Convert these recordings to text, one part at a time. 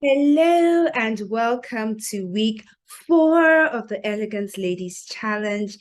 Hello and welcome to week 4 of the Elegance Ladies Challenge.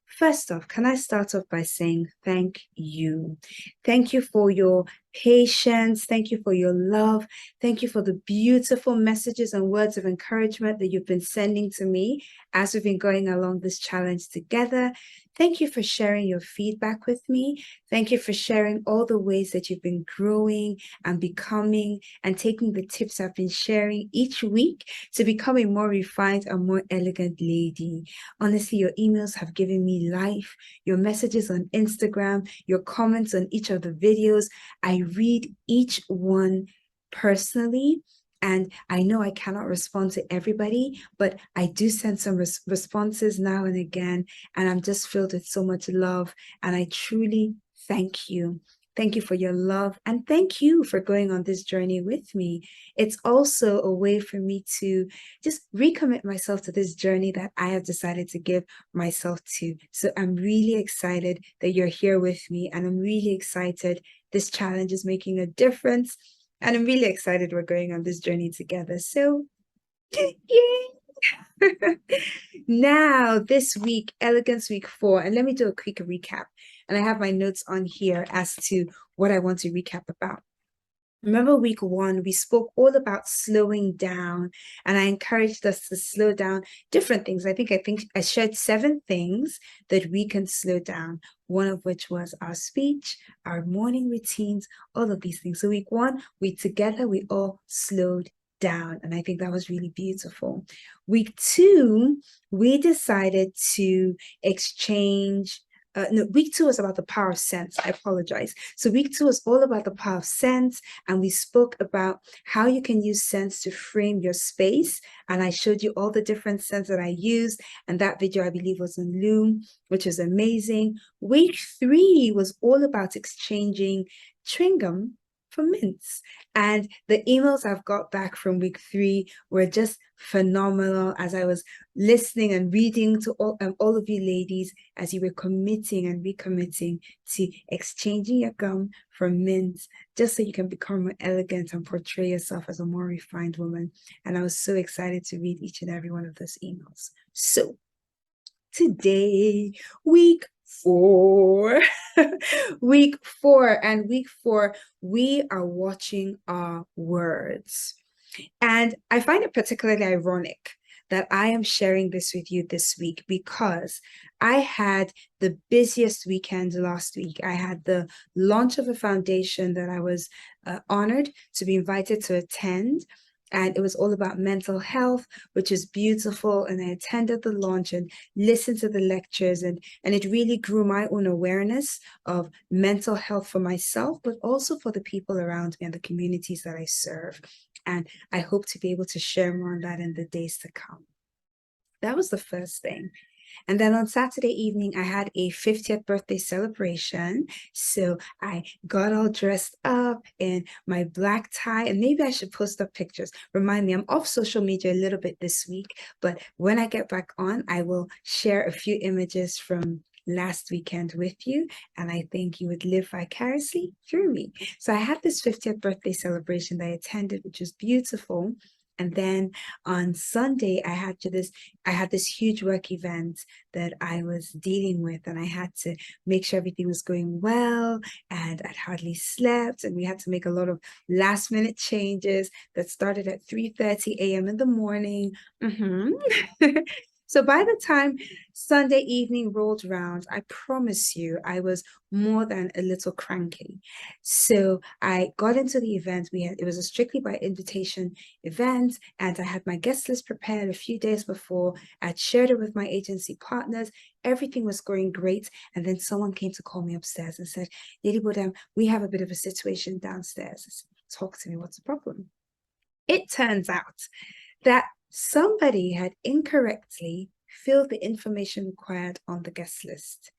First off, can I start off by saying thank you? Thank you for your patience. Thank you for your love. Thank you for the beautiful messages and words of encouragement that you've been sending to me as we've been going along this challenge together. Thank you for sharing your feedback with me. Thank you for sharing all the ways that you've been growing and becoming and taking the tips I've been sharing each week to become a more refined and more elegant lady. Honestly, your emails have given me life. Your messages on Instagram, your comments on each of the videos, I read each one personally. And I know I cannot respond to everybody, but I do send some responses now and again. And I'm just filled with so much love. And I truly thank you. Thank you for your love. And thank you for going on this journey with me. It's also a way for me to just recommit myself to this journey that I have decided to give myself to. So I'm really excited that you're here with me. And I'm really excited this challenge is making a difference. And I'm really excited we're going on this journey together. So, yay! Now, this week, Elegance Week 4, and let me do a quick recap. And I have my notes on here as to what I want to recap about. Remember week 1, we spoke all about slowing down, and I encouraged us to slow down different things. I think I shared 7 things that we can slow down, one of which was our speech, our morning routines, all of these things. So week 1, we all slowed down, and I think that was really beautiful. Week 2, we decided to exchange no, week 2 was about the power of sense. I apologize. So week 2 was all about the power of sense, and we spoke about how you can use sense to frame your space. And I showed you all the different scents that I used, and that video I believe was on Loom, which is amazing. Week 3 was all about exchanging chewing gum for mints. And the emails I've got back from week 3 were just phenomenal as I was listening and reading to all of you ladies as you were committing and recommitting to exchanging your gum for mints, just so you can become more elegant and portray yourself as a more refined woman. And I was so excited to read each and every one of those emails. So today, week 4, week 4, and week 4, we are watching our words. And I find it particularly ironic that I am sharing this with you this week because I had the busiest weekend last week. I had the launch of a foundation that I was honored to be invited to attend. And it was all about mental health, which is beautiful. And I attended the launch and listened to the lectures, and it really grew my own awareness of mental health for myself, but also for the people around me and the communities that I serve. And I hope to be able to share more on that in the days to come. That was the first thing. And then on Saturday evening, I had a 50th birthday celebration. So I got all dressed up in my black tie, and maybe I should post up pictures. Remind me, I'm off social media a little bit this week, but when I get back on, I will share a few images from last weekend with you, and I think you would live vicariously through me. So I had this 50th birthday celebration that I attended, which was beautiful. And then on Sunday, I had this huge work event that I was dealing with, and I had to make sure everything was going well, and I'd hardly slept, and we had to make a lot of last minute changes that started at 3:30 a.m. in the morning. So by the time Sunday evening rolled around, I promise you, I was more than a little cranky. So I got into the event. It was a strictly by invitation event, and I had my guest list prepared a few days before. I'd shared it with my agency partners. Everything was going great. And then someone came to call me upstairs and said, Lady Bodam, we have a bit of a situation downstairs. I said, talk to me, what's the problem? It turns out that somebody had incorrectly filled the information required on the guest list.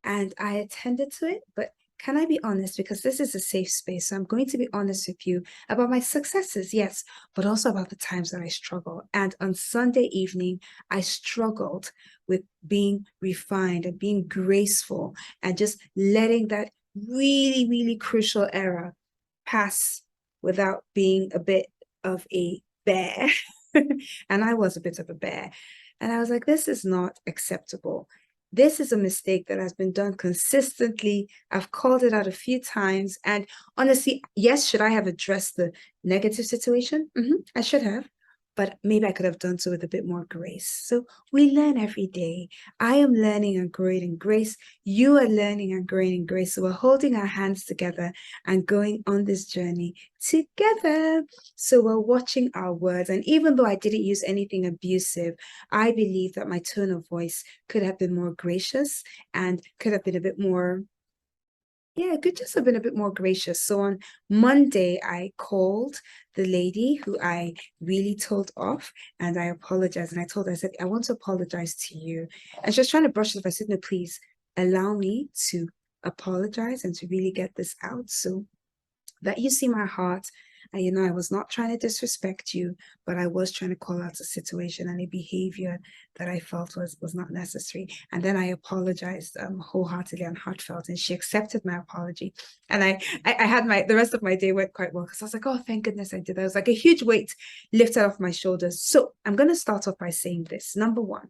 And I attended to it, but can I be honest? Because this is a safe space. So I'm going to be honest with you about my successes, yes, but also about the times that I struggle. And on Sunday evening, I struggled with being refined and being graceful and just letting that really, really crucial error pass without being a bit of a bear. And I was a bit of a bear. And I was like, this is not acceptable. This is a mistake that has been done consistently. I've called it out a few times. And honestly, yes, should I have addressed the negative situation? I should have. But maybe I could have done so with a bit more grace. So we learn every day. I am learning and growing in grace. You are learning and growing in grace. So we're holding our hands together and going on this journey together. So we're watching our words. And even though I didn't use anything abusive, I believe that my tone of voice could have been more gracious and could have been a bit more, yeah, could just have been a bit more gracious. So on Monday, I called the lady who I really told off and I apologized. And I told her, I said, I want to apologize to you. And she was trying to brush it off. I said, no, please allow me to apologize and to really get this out. So that you see my heart. And I was not trying to disrespect you, but I was trying to call out a situation and a behavior that I felt was not necessary. And then I apologized wholeheartedly and heartfelt, and she accepted my apology. And I had the rest of my day went quite well because I was like, oh, thank goodness I did that. It was like a huge weight lifted off my shoulders. So I'm going to start off by saying this. Number one,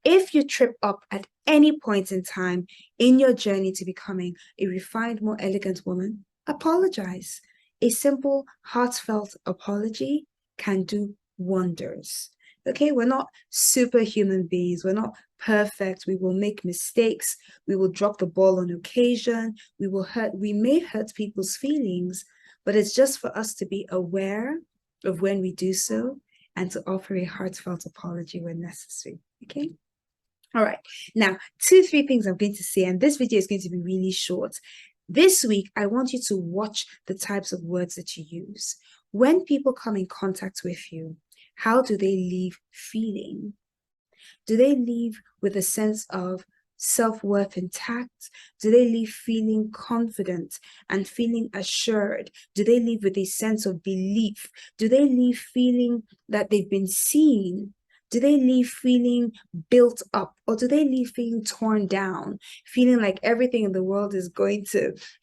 if you trip up at any point in time in your journey to becoming a refined, more elegant woman, apologize. A simple, heartfelt apology can do wonders. Okay, we're not superhuman beings. We're not perfect. We will make mistakes. We will drop the ball on occasion. We may hurt people's feelings, but it's just for us to be aware of when we do so and to offer a heartfelt apology when necessary. Okay. All right. Now, 3 things I'm going to say, and this video is going to be really short. This week, I want you to watch the types of words that you use. When people come in contact with you, how do they leave feeling? Do they leave with a sense of self-worth intact? Do they leave feeling confident and feeling assured? Do they leave with a sense of belief? Do they leave feeling that they've been seen? Do they leave feeling built up, or do they leave feeling torn down, feeling like everything in the world is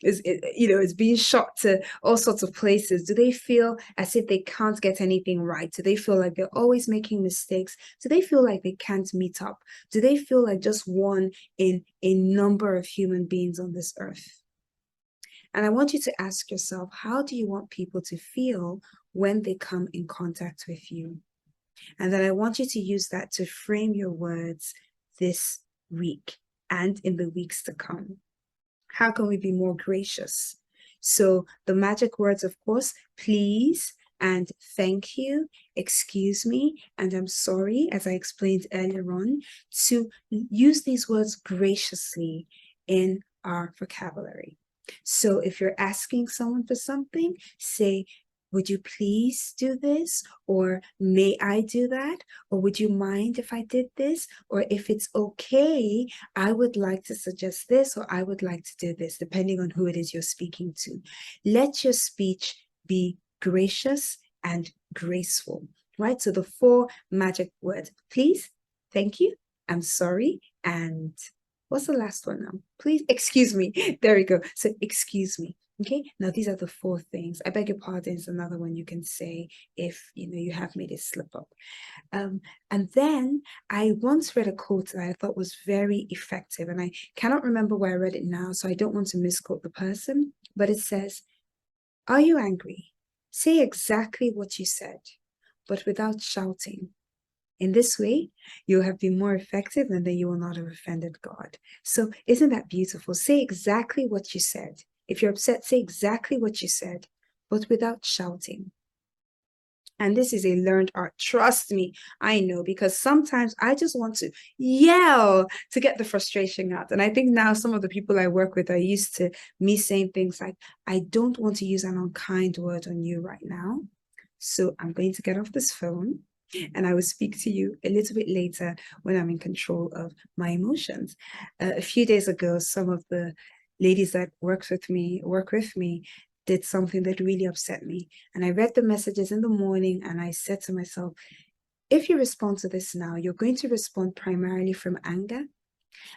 is being shot to all sorts of places? Do they feel as if they can't get anything right? Do they feel like they're always making mistakes? Do they feel like they can't meet up? Do they feel like just one in a number of human beings on this earth? And I want you to ask yourself, how do you want people to feel when they come in contact with you? And then I want you to use that to frame your words this week and in the weeks to come. How can we be more gracious? So the magic words, of course, please and thank you, excuse me, and I'm sorry, as I explained earlier on, to use these words graciously in our vocabulary. So if you're asking someone for something, say, would you please do this? Or may I do that? Or would you mind if I did this? Or if it's okay, I would like to suggest this, or I would like to do this, depending on who it is you're speaking to. Let your speech be gracious and graceful, right? So the 4 magic words, please, thank you, I'm sorry, and what's the last one now? Please, excuse me. There we go. So excuse me. Okay, now these are the 4 things. I beg your pardon is another one you can say if you have made a slip up. And then I once read a quote that I thought was very effective, and I cannot remember where I read it now, so I don't want to misquote the person, but it says, are you angry? Say exactly what you said, but without shouting. In this way, you'll have been more effective, and then you will not have offended God. So isn't that beautiful? Say exactly what you said. If you're upset, say exactly what you said, but without shouting. And this is a learned art. Trust me, I know, because sometimes I just want to yell to get the frustration out. And I think now some of the people I work with are used to me saying things like, I don't want to use an unkind word on you right now. So I'm going to get off this phone and I will speak to you a little bit later when I'm in control of my emotions. A few days ago, some of the ladies that work with me did something that really upset me. And I read the messages in the morning and I said to myself, if you respond to this now, you're going to respond primarily from anger,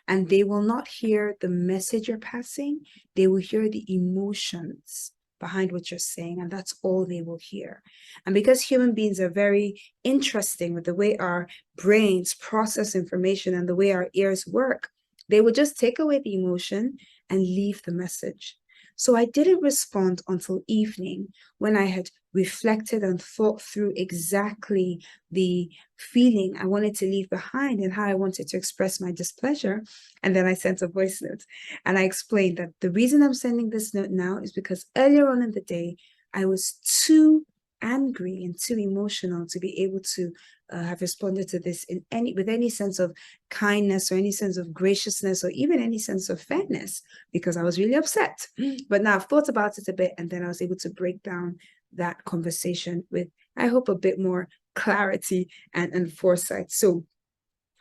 and they will not hear the message you're passing. They will hear the emotions behind what you're saying, and that's all they will hear. And because human beings are very interesting with the way our brains process information and the way our ears work, they will just take away the emotion and leave the message. So I didn't respond until evening, when I had reflected and thought through exactly the feeling I wanted to leave behind and how I wanted to express my displeasure. And then I sent a voice note, and I explained that the reason I'm sending this note now is because earlier on in the day, I was too angry and too emotional to be able to have responded to this with any sense of kindness or any sense of graciousness or even any sense of fairness, because I was really upset. But now I've thought about it a bit, and then I was able to break down that conversation with, I hope, a bit more clarity and foresight. So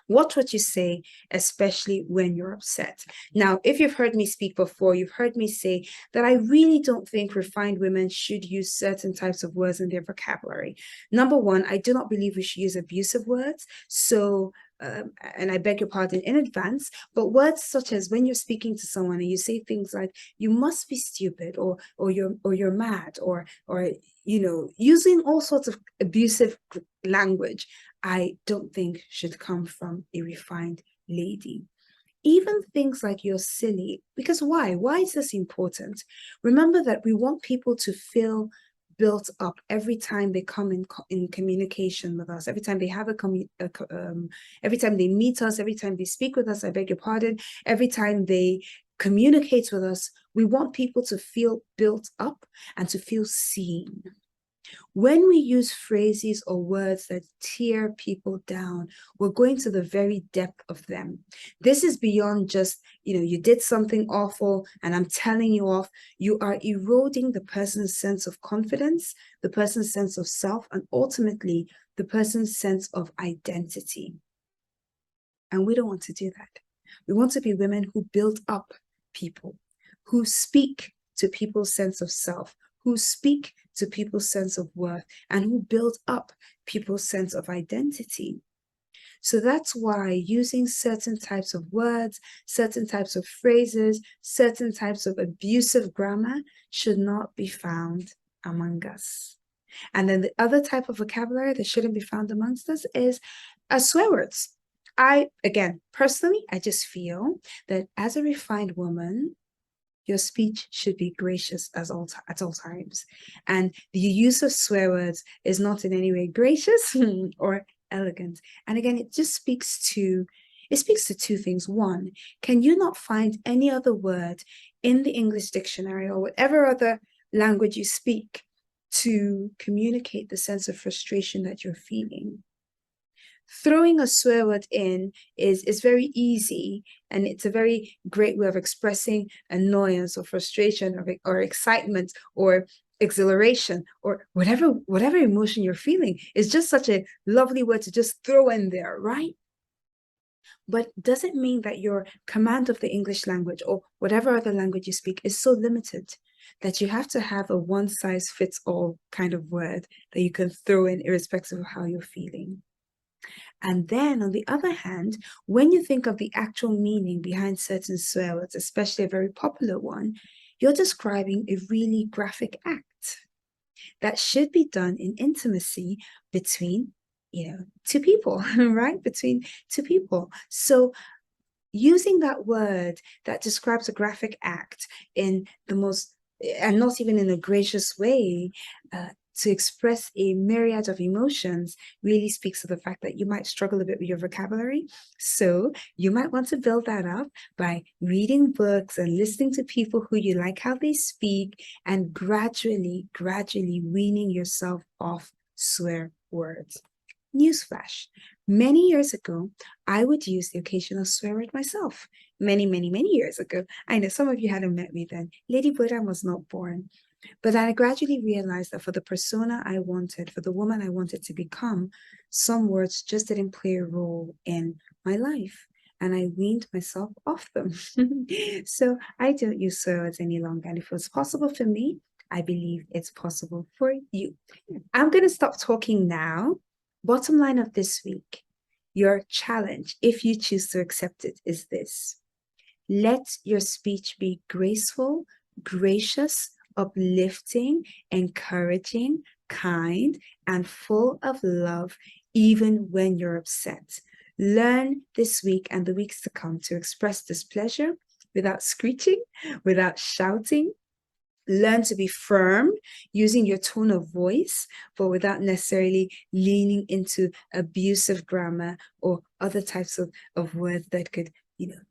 watch what you say, especially when you're upset. Now, if you've heard me speak before, you've heard me say that I really don't think refined women should use certain types of words in their vocabulary. Number one, I do not believe we should use abusive words. So, and I beg your pardon in advance, but words such as when you're speaking to someone and you say things like "you must be stupid" or you're mad or using all sorts of abusive language, I don't think should come from a refined lady. Even things like "you're silly," because why? Why is this important? Remember that we want people to feel built up every time they come in communication with us, every time they have every time they meet us, every time they speak with us, I beg your pardon, every time they communicate with us, we want people to feel built up and to feel seen. When we use phrases or words that tear people down, we're going to the very depth of them. This is beyond just, you did something awful and I'm telling you off. You are eroding the person's sense of confidence, the person's sense of self, and ultimately the person's sense of identity. And we don't want to do that. We want to be women who build up people, who speak to people's sense of self, who speak to people's sense of worth, and who build up people's sense of identity. So that's why using certain types of words, certain types of phrases, certain types of abusive grammar should not be found among us. And then the other type of vocabulary that shouldn't be found amongst us is swear words. Personally, I just feel that as a refined woman, your speech should be gracious at all times. And the use of swear words is not in any way gracious or elegant. And again, it speaks to two things. One, can you not find any other word in the English dictionary or whatever other language you speak to communicate the sense of frustration that you're feeling? Throwing a swear word in is very easy, and it's a very great way of expressing annoyance or frustration or excitement or exhilaration or whatever emotion you're feeling. It's just such a lovely word to just throw in there, right? But does it mean that your command of the English language or whatever other language you speak is so limited that you have to have a one-size-fits-all kind of word that you can throw in irrespective of how you're feeling? And then on the other hand, when you think of the actual meaning behind certain swear words, especially a very popular one, you're describing a really graphic act that should be done in intimacy between, two people, right? Between two people. So using that word that describes a graphic act in the most, and not even in a gracious way, to express a myriad of emotions really speaks to the fact that you might struggle a bit with your vocabulary. So you might want to build that up by reading books and listening to people who you like how they speak, and gradually weaning yourself off swear words. Newsflash. Many years ago, I would use the occasional swear word myself. Many years ago. I know some of you hadn't met me then. Lady Bodam was not born. But I gradually realized that for the persona I wanted, for the woman I wanted to become, some words just didn't play a role in my life. And I weaned myself off them. So I don't use swear words any longer. And if it was possible for me, I believe it's possible for you. I'm going to stop talking now. Bottom line of this week, your challenge, if you choose to accept it, is this: let your speech be graceful, gracious, uplifting, encouraging, kind, and full of love, even when you're upset. Learn this week and the weeks to come to express displeasure without screeching, without shouting. Learn to be firm using your tone of voice, but without necessarily leaning into abusive grammar or other types of words that could,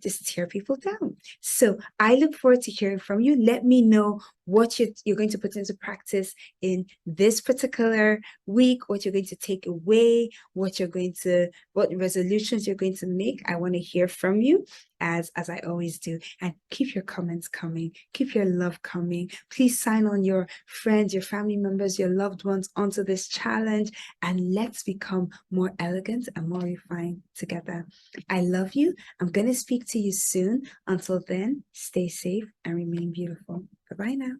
just tear people down. So I look forward to hearing from you. Let me know what you're going to put into practice in this particular week, what you're going to take away, what resolutions you're going to make. I want to hear from you as I always do. And keep your comments coming, keep your love coming. Please sign on your friends, your family members, your loved ones onto this challenge, and let's become more elegant and more refined together. I love you. I'm going to speak to you soon. Until then, stay safe and remain beautiful. Bye-bye now.